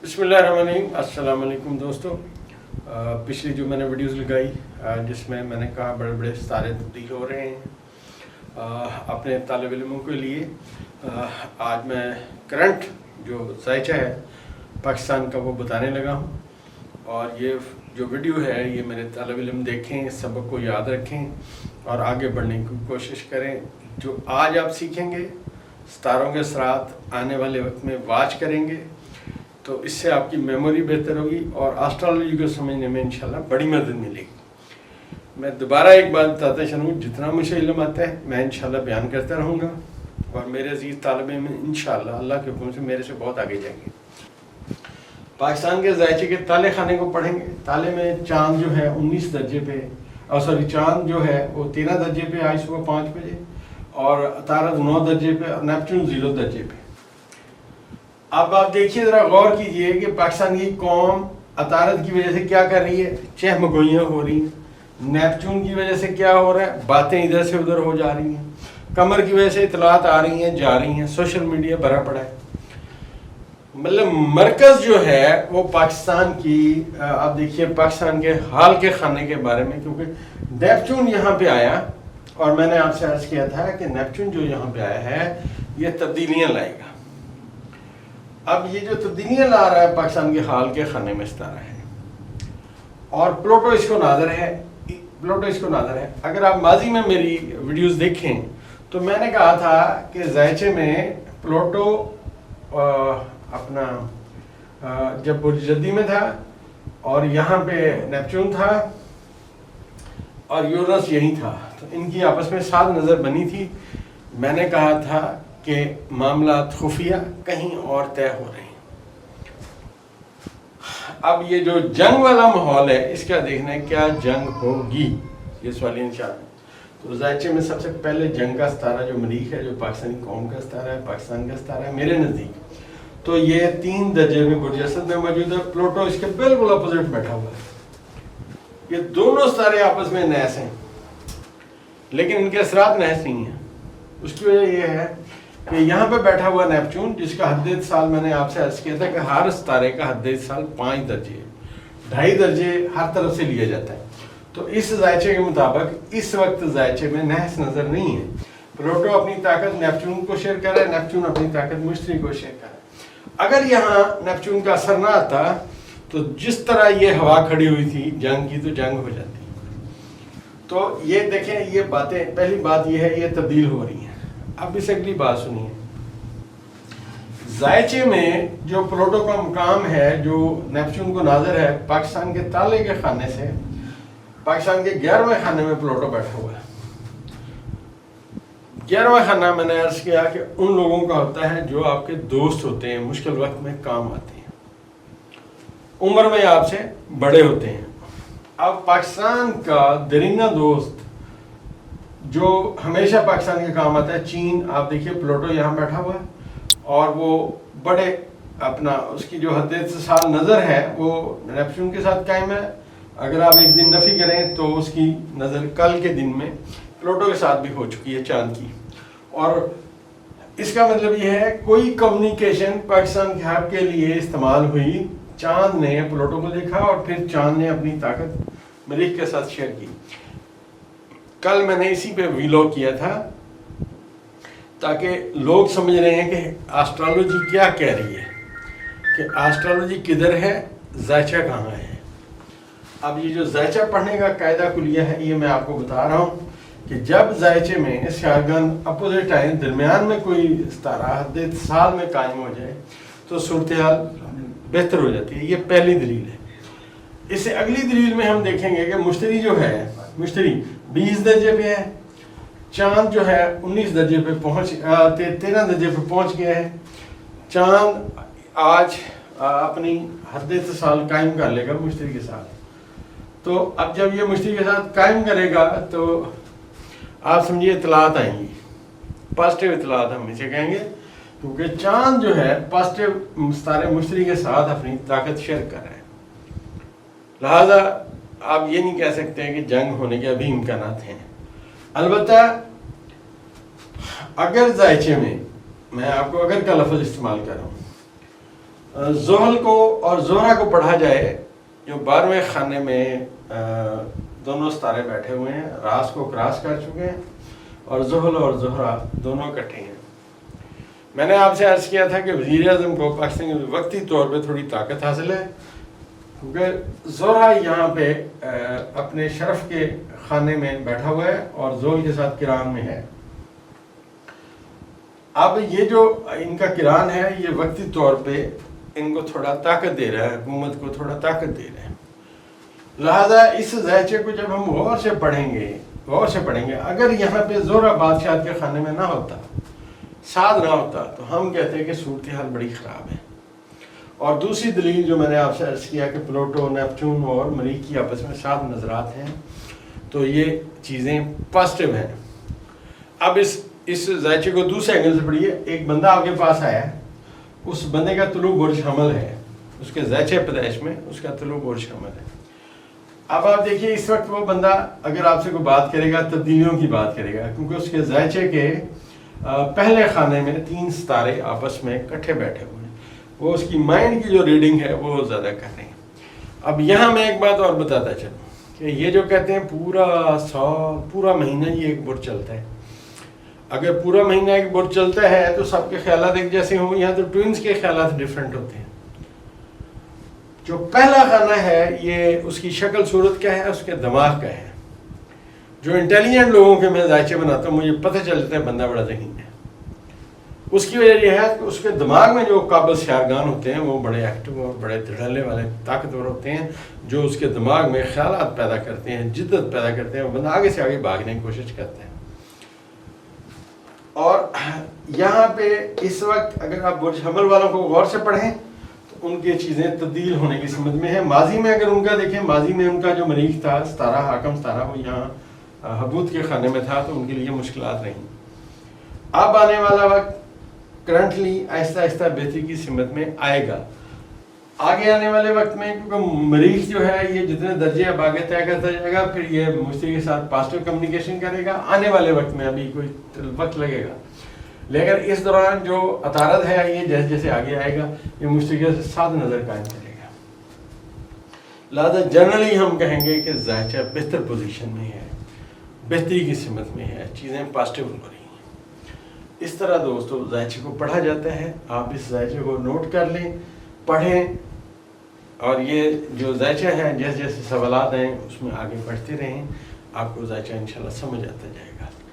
बिस्मिल्लाहिर्रहमानिर्रहीम। अस्सलाम वालेकुम दोस्तों। पिछली जो मैंने वीडियोस लगाई जिसमें मैंने कहा बड़े बड़े सितारे तब्दील हो रहे हैं अपने तालिब इल्मों के लिए, आज मैं करंट जो ज़ायचा है पाकिस्तान का वो बताने लगा हूँ। और ये जो वीडियो है ये मेरे तालिब इल्म देखें, इस सबक को याद रखें और आगे बढ़ने की कोशिश करें। जो आज आप सीखेंगे सितारों के असरात आने वाले वक्त में वाच करेंगे तो इससे आपकी मेमोरी बेहतर होगी और एस्ट्रोलॉजी को समझने में इंशाल्लाह बड़ी मदद मिलेगी। मैं दोबारा एक बात बताता चलूँ, जितना मुझे इल्म आता है मैं इंशाल्लाह बयान करता रहूँगा और मेरे अजीज़ तालिब इल्म इंशाल्लाह अल्लाह के हुक्म से मेरे से बहुत आगे जाएंगे। पाकिस्तान के ज़ायचे के ताले खाने को पढ़ेंगे। ताले में चाँद जो है 19 दर्जे पे, और सॉरी चाँद जो है वो 13 दर्जे पे आज सुबह 5 बजे, और अतारद 9 दर्जे पे और नेपच्यून 0 दर्जे पे। अब आप देखिए, ज़रा गौर कीजिए कि पाकिस्तान की कौम अतारद की वजह से क्या कर रही है, चहमगोइयाँ हो रही हैं। नेपच्यून की वजह से क्या हो रहा है, बातें इधर से उधर हो जा रही हैं। कमर की वजह से इतलात आ रही हैं, जा रही हैं। सोशल मीडिया भरा पड़ा है। मतलब मरकज़ जो है वो पाकिस्तान की, आप देखिए पाकिस्तान के हाल के खाने के बारे में, क्योंकि नेपच्यून यहाँ पे आया और मैंने आपसे अर्ज़ किया था कि नेपच्यून जो यहाँ पे आया है ये तब्दीलियाँ लाएगा। अब ये जो तब्दीलियाँ ला रहा है पाकिस्तान के हाल के खाने में सितारा है और प्लूटो इसको नाज़र है। प्लूटो इसको नाज़र है। अगर आप माजी में मेरी वीडियोस देखें तो मैंने कहा था कि ज़ायचे में प्लूटो अपना जब बुर्ज जद्दी में था और यहाँ पे नेपच्यून था और यूरेनस यहीं था, तो इनकी आपस में साथ नज़र बनी थी। मैंने कहा था कि मामला खुफिया कहीं और तय हो रहे हैं। अब ये जो जंग वाला माहौल है इसका देखना है क्या जंग होगी, ये सवाल निशान है। तो ज़ायचे में सबसे पहले जंग का सितारा जो मरीख है, जो पाकिस्तानी कौम का सितारा है, पाकिस्तान का सितारा है मेरे नज़दीक, तो ये 3 दर्जे में बुर्ज असद में मौजूद है। प्लूटो इसके बिल्कुल अपोजिट बैठा हुआ है। ये दोनों सितारे आपस में नहस हैं लेकिन इनके असरात नहस नहीं है। उसकी वजह यह है कि यहाँ पे बैठा हुआ नेपच्यून, जिसका हद साल मैंने आपसे अर्ज किया था कि हर सितारे का हद साल 5 दर्जे है, 2.5 दर्जे हर तरफ से लिया जाता है। तो इस ज़ायचे के मुताबिक इस वक्त ज़ायचे में नहस नज़र नहीं है। प्लूटो अपनी ताकत नेपच्यून को शेयर कर रहा है, नेपच्यून अपनी ताकत मुश्तरी को शेयर कर रहा है। अगर यहाँ नेपच्यून का असर ना आता तो जिस तरह ये हवा खड़ी हुई थी जंग की, तो जंग हो जाती। तो ये देखें, ये बातें, पहली बात ये है ये तब्दील हो रही हैं। अब इस अगली बात सुनिए। ज़ायचे में जो प्लूटो का मुकाम है, जो नेपच्यून को नाज़र है, पाकिस्तान के ताले के खाने से पाकिस्तान के 11वें खाने में प्लूटो बैठा हुआ है। 11वां खाना मैंने अर्ज किया कि उन लोगों का होता है जो आपके दोस्त होते हैं, मुश्किल वक्त में काम आते हैं, उम्र में आपसे बड़े होते हैं। अब पाकिस्तान का दरीना दोस्त जो हमेशा पाकिस्तान के काम आता है, चीन। आप देखिए प्लूटो यहाँ बैठा हुआ है और वो बड़े अपना उसकी जो हद साल नज़र है वो नेपच्यून के साथ कायम है। अगर आप एक दिन नफ़ी करें तो उसकी नज़र कल के दिन में प्लूटो के साथ भी हो चुकी है चांद की। और इसका मतलब ये है कोई कम्युनिकेशन पाकिस्तान के हक के लिए इस्तेमाल हुई। चांद ने प्लूटो को देखा और फिर चांद ने अपनी ताकत मरीख के साथ शेयर की। कल मैंने इसी पे व्लॉग किया था ताकि लोग समझ रहे हैं कि एस्ट्रोलॉजी क्या कह रही है, कि एस्ट्रोलॉजी किधर है, ज़ायचा कहाँ है। अब ये जो ज़ायचा पढ़ने का कायदा कुलिया है ये मैं आपको बता रहा हूँ कि जब ज़ायचे में शारगन अपोजिट आए, दरमियान में कोई सितारा हद साल में कायम हो जाए तो सूरत हाल बेहतर हो जाती है। ये पहली दलील है। इससे अगली दलील में हम देखेंगे कि मुश्तरी जो है, मुश्तरी 20 दर्जे पे है, चांद जो है 19 दर्जे पे 13 दर्जे पे पहुंच गया है। चांद आज अपनी हद साल कायम कर लेगा मुश्तरी के साथ। तो अब जब ये मुश्तरी के साथ कायम करेगा तो आप समझिए इतलात आएंगी, पॉजिटिव इतलात हम इसे कहेंगे, क्योंकि चांद जो है पॉजिटिव सितारे मुश्तरी के साथ अपनी ताकत शेयर कर रहे हैं। لہذا آپ یہ نہیں کہہ سکتے ہیں کہ جنگ ہونے کے ابھی امکانات ہیں۔ البتہ اگر ذائچے میں آپ کو اگر کا لفظ استعمال کر رہا ہوں، زحل کو اور زہرہ کو پڑھا جائے، جو 12ویں خانے میں دونوں ستارے بیٹھے ہوئے ہیں، راس کو کراس کر چکے ہیں، اور زحل اور زہرہ دونوں اکٹھے ہیں۔ میں نے آپ سے عرض کیا تھا کہ وزیر اعظم کو پاکستان میں وقتی طور پہ تھوڑی طاقت حاصل ہے، کیونکہ زہرہ یہاں پہ اپنے شرف کے خانے میں بیٹھا ہوا ہے اور زحل کے ساتھ کران میں ہے۔ اب یہ جو ان کا کران ہے، یہ وقتی طور پہ ان کو تھوڑا طاقت دے رہا ہے، حکومت کو تھوڑا طاقت دے رہا ہے۔ لہذا اس ذائچے کو جب ہم غور سے پڑھیں گے، اگر یہاں پہ زہرہ بادشاہت کے خانے میں نہ ہوتا، سعد نہ ہوتا، تو ہم کہتے ہیں کہ صورتحال بڑی خراب ہے۔ اور دوسری دلیل جو میں نے آپ سے عرض کیا کہ پلوٹو، نیپچون اور مریخ کی آپس میں سعد نظرات ہیں، تو یہ چیزیں پازیٹیو ہیں۔ اب اس ذائچے کو دوسرے اینگل سے پڑھیے۔ ایک بندہ آپ کے پاس آیا ہے، اس بندے کا طلوع برج حمل ہے، اس کے ذائچے پیدائش میں اس کا طلوع برج حمل ہے۔ اب آپ دیکھیے اس وقت وہ بندہ اگر آپ سے کوئی بات کرے گا، تبدیلیوں کی بات کرے گا، کیونکہ اس کے ذائچے کے پہلے خانے میں 3 ستارے آپس میں اکٹھے بیٹھے ہوئے ہیں، وہ اس کی مائنڈ کی جو ریڈنگ ہے وہ زیادہ کر رہے ہیں۔ اب یہاں میں ایک بات اور بتاتا چلوں کہ یہ جو کہتے ہیں پورا سال، پورا مہینہ یہ ایک برج چلتا ہے، اگر پورا مہینہ ایک برج چلتا ہے تو سب کے خیالات ایک جیسے ہوں، یہاں تو ٹوئنز کے خیالات ڈیفرنٹ ہوتے ہیں۔ جو پہلا خانہ ہے یہ اس کی شکل صورت کیا ہے، اس کے دماغ کا ہے۔ جو انٹیلیجنٹ لوگوں کے میں ذائچے بناتا ہوں، مجھے پتہ چل جاتا ہے بندہ بڑا ذہین ہے۔ اس کی وجہ یہ ہے کہ اس کے دماغ میں جو قابل سیارگان ہوتے ہیں وہ بڑے ایکٹیو اور بڑے دھڑلے والے طاقتور ہوتے ہیں، جو اس کے دماغ میں خیالات پیدا کرتے ہیں، جدت پیدا کرتے ہیں، وہ بندہ آگے سے آگے بھاگنے کی کوشش کرتا ہے۔ اور یہاں پہ اس وقت اگر آپ برج حمل والوں کو غور سے پڑھیں تو ان کی چیزیں تبدیل ہونے کی سمت میں ہیں۔ ماضی میں اگر ان کا دیکھیں، ماضی میں ان کا جو مریخ تھا، ستارہ، حاکم ستارہ، وہ یہاں حبوط کے خانے میں تھا، تو ان کے لیے مشکلات رہیں۔ اب آنے والا وقت کرنٹلی آہستہ آہستہ بہتری کی سمت میں آئے گا۔ آگے آنے والے وقت میں کیونکہ مریخ جو ہے یہ جتنے درجے اب آگے طے کرتا جائے گا، پھر یہ مشتری کے ساتھ پازیٹیو کمیونیکیشن کرے گا۔ آنے والے وقت میں ابھی کوئی وقت لگے گا، لیکن اس دوران جو عطارد ہے یہ جیسے جیسے آگے آئے گا یہ مشتری کے ساتھ نظر قائم کرے گا۔ لہٰذا جنرلی ہم کہیں گے کہ ذائچہ بہتر پوزیشن میں ہے، بہتری کی سمت میں ہے، چیزیں پازیٹیو ہو رہی ہیں۔ اس طرح دوستو ذائچے کو پڑھا جاتا ہے۔ آپ اس ذائچے کو نوٹ کر لیں، پڑھیں، اور یہ جو ذائچہ ہے جیسے جیسے سوالات ہیں اس میں آگے بڑھتے رہیں، آپ کو ذائچہ انشاءاللہ سمجھ آتا جائے گا۔